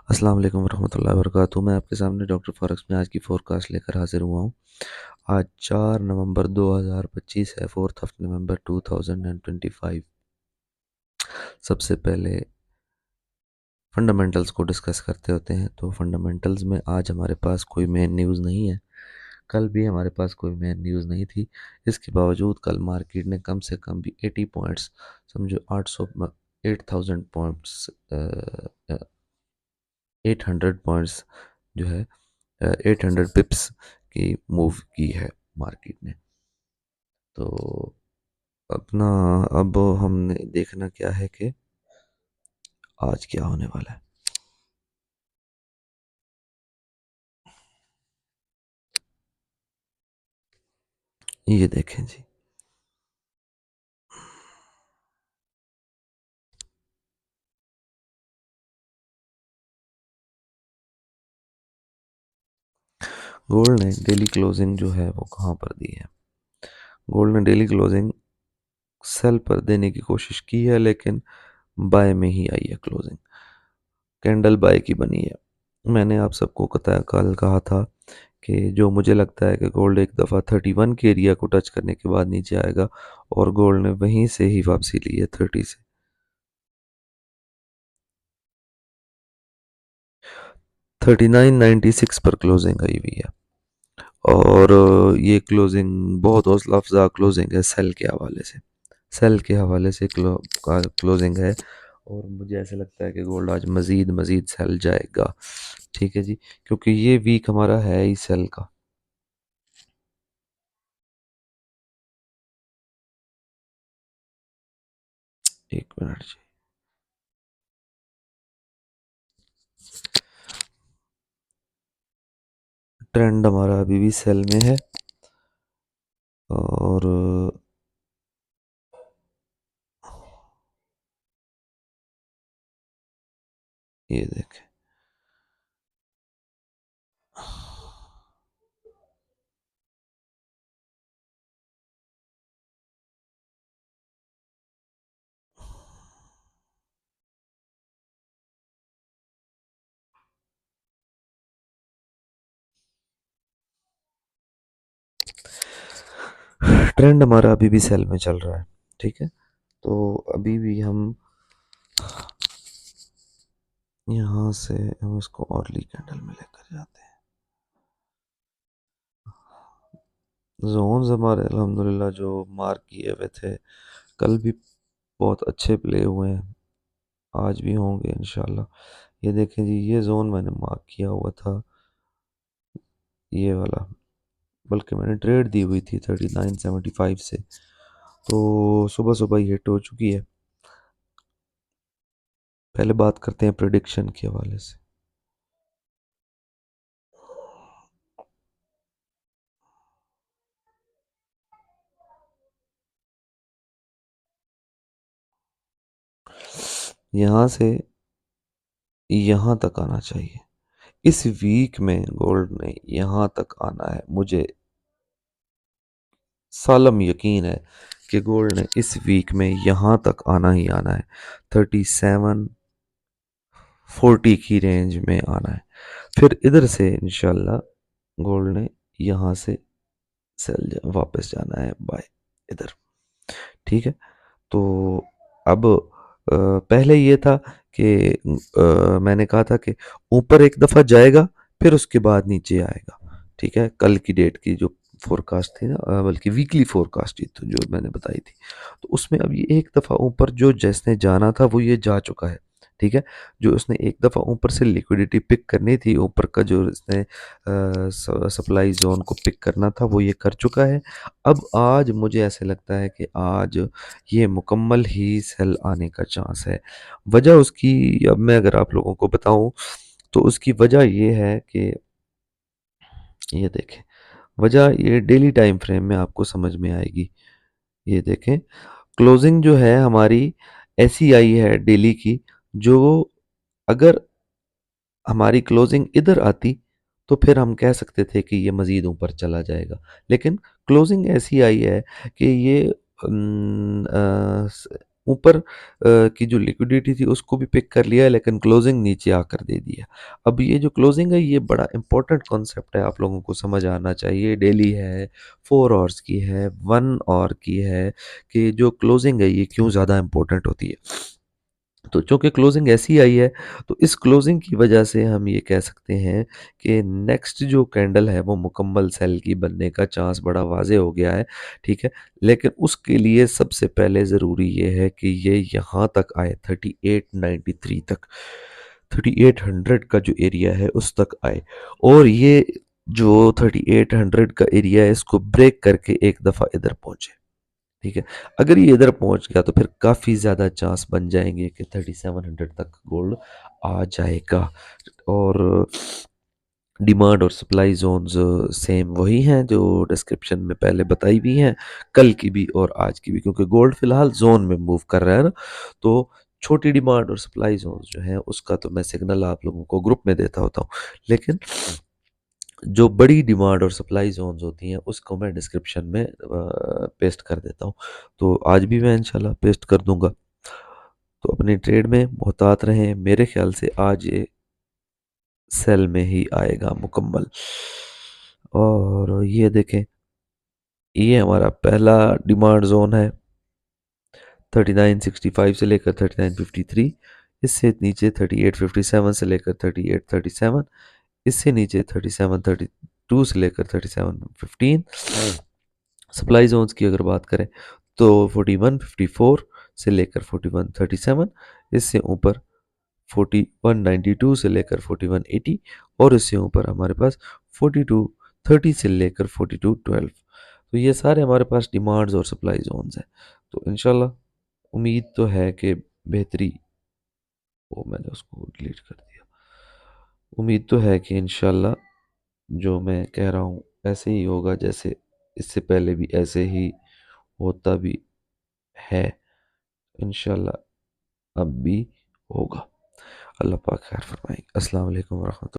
अस्सलाम वालेकुम रहमतुल्लाहि व बरकातुहू। मैं आपके सामने डॉक्टर फ़ॉरेक्स में आज की फ़ोरकास्ट लेकर हाज़िर हुआ हूँ। आज 4 नवंबर 2025 है, 4th ऑफ नवंबर 2025। सबसे पहले फंडामेंटल्स को डिस्कस करते होते हैं। तो फंडामेंटल्स में आज हमारे पास कोई मेन न्यूज़ नहीं है। कल भी हमारे पास कोई मेन न्यूज़ नहीं थी। इसके बावजूद कल मार्केट ने कम से कम भी 80 पॉइंट्स, समझो 8000 पॉइंट्स, 800 पॉइंट्स जो है, 800 पिप्स की मूव की है मार्केट ने। तो अपना अब हमने देखना क्या है कि आज क्या होने वाला है। ये देखें जी, गोल्ड ने डेली क्लोजिंग जो है वो कहाँ पर दी है। गोल्ड ने डेली क्लोजिंग सेल पर देने की कोशिश की है, लेकिन बाय में ही आई है क्लोजिंग। कैंडल बाय की बनी है। मैंने आप सबको कल कहा था कि जो मुझे लगता है कि गोल्ड एक दफ़ा 31 के एरिया को टच करने के बाद नीचे आएगा, और गोल्ड ने वहीं से ही वापसी ली है 30 से। 39.96 पर क्लोजिंग आई हुई है, और ये क्लोजिंग बहुत हौसला अफजा क्लोजिंग है सेल के हवाले से। सेल के हवाले से क्लोजिंग है, और मुझे ऐसा लगता है कि गोल्ड आज मज़ीद मज़ीद सेल जाएगा। ठीक है जी, क्योंकि ये वीक हमारा है ही सेल का। एक मिनट जी। ट्रेंड हमारा अभी भी सेल में है, और ये देखें, ट्रेंड हमारा अभी भी सेल में चल रहा है। ठीक है, तो अभी भी हम यहाँ से हम इसको अर्ली कैंडल में लेकर जाते हैं। जोन्स हमारे अल्हम्दुलिल्लाह जो मार्क किए हुए थे, कल भी बहुत अच्छे प्ले हुए हैं, आज भी होंगे इंशाल्लाह। ये देखें जी, ये जोन मैंने मार्क किया हुआ था, ये वाला, बल्कि मैंने ट्रेड दी हुई थी 39.75 से। तो सुबह सुबह ही हिट हो चुकी है। पहले बात करते हैं प्रिडिक्शन के हवाले से। यहाँ से यहाँ तक आना चाहिए। इस वीक में गोल्ड ने यहाँ तक आना है। मुझे सालम यकीन है कि गोल्ड ने इस वीक में यहाँ तक आना ही आना है। 3740 की रेंज में आना है। फिर इधर से इंशाल्लाह गोल्ड ने यहाँ से वापस जाना है बाय इधर। ठीक है, तो अब पहले ये था कि मैंने कहा था कि ऊपर एक दफ़ा जाएगा, फिर उसके बाद नीचे आएगा। ठीक है, कल की डेट की जो फोरकास्ट थी ना, बल्कि वीकली फोरकास्ट ही तो जो मैंने बताई थी, तो उसमें अब ये एक दफ़ा ऊपर जो जिसने जाना था वो ये जा चुका है। ठीक है, जो उसने एक दफ़ा ऊपर से लिक्विडिटी पिक करनी थी, ऊपर का जो इसने सप्लाई जोन को पिक करना था, वो ये कर चुका है। अब आज मुझे ऐसे लगता है कि आज ये मुकम्मल ही सेल आने का चांस है। वजह उसकी अब मैं अगर आप लोगों को बताऊं, तो उसकी वजह ये है कि ये देखें, वजह ये डेली टाइम फ्रेम में आपको समझ में आएगी। ये देखें, क्लोजिंग जो है हमारी ऐसी आई है डेली की, जो अगर हमारी क्लोजिंग इधर आती तो फिर हम कह सकते थे कि ये मज़ीद ऊपर चला जाएगा। लेकिन क्लोजिंग ऐसी आई है कि ये ऊपर की जो लिक्विडिटी थी उसको भी पिक कर लिया, लेकिन क्लोजिंग नीचे आकर दे दिया। अब ये जो क्लोजिंग है ये बड़ा इंपॉर्टेंट कॉन्सेप्ट है, आप लोगों को समझ आना चाहिए। डेली है, 4 आवर्स की है, 1 आवर की है, कि जो क्लोजिंग है ये क्यों ज़्यादा इंपॉर्टेंट होती है। तो चूंकि क्लोजिंग ऐसी आई है, तो इस क्लोजिंग की वजह से हम ये कह सकते हैं कि नेक्स्ट जो कैंडल है वो मुकम्मल सेल की बनने का चांस बड़ा वाजे हो गया है। ठीक है, लेकिन उसके लिए सबसे पहले ज़रूरी ये है कि ये यहाँ तक आए, 3893 तक, 3800 का जो एरिया है उस तक आए, और ये जो 3800 का एरिया है इसको ब्रेक करके एक दफ़ा इधर पहुंचे। ठीक है, अगर ये इधर पहुंच गया तो फिर काफ़ी ज़्यादा चांस बन जाएंगे कि 3700 तक गोल्ड आ जाएगा। और डिमांड और सप्लाई जोन्स सेम वही हैं जो डिस्क्रिप्शन में पहले बताई हुई हैं, कल की भी और आज की भी, क्योंकि गोल्ड फिलहाल जोन में मूव कर रहा है ना। तो छोटी डिमांड और सप्लाई जोन्स जो हैं उसका तो मैं सिग्नल आप लोगों को ग्रुप में देता होता हूँ, लेकिन जो बड़ी डिमांड और सप्लाई जोन्स होती हैं उसको मैं डिस्क्रिप्शन में पेस्ट कर देता हूँ। तो आज भी मैं इंशाल्लाह पेस्ट कर दूंगा। तो अपने ट्रेड में मोहतात रहें, मेरे ख्याल से आज ये सेल में ही आएगा मुकम्मल। और ये देखें, ये हमारा पहला डिमांड जोन है, 3965 से लेकर 3953, इससे नीचे 3857 से लेकर 3837, इससे नीचे 3732 से लेकर 3715। सप्लाई जोन्स की अगर बात करें तो 4154 से लेकर 4137, इससे ऊपर 4192 से लेकर 4180, और इससे ऊपर हमारे पास 4230 से लेकर 4212। तो ये सारे हमारे पास डिमांड्स और सप्लाई जोन्स हैं। तो इंशाल्लाह उम्मीद तो है कि बेहतरी, वो मैंने उसको डिलीट कर दिया। उम्मीद तो है कि इंशाल्लाह जो मैं कह रहा हूँ ऐसे ही होगा, जैसे इससे पहले भी ऐसे ही होता भी है, इंशाल्लाह अब भी होगा। अल्लाह पाक खैर फरमाए। अस्सलाम वालेकुम वरहमतुल्लाह।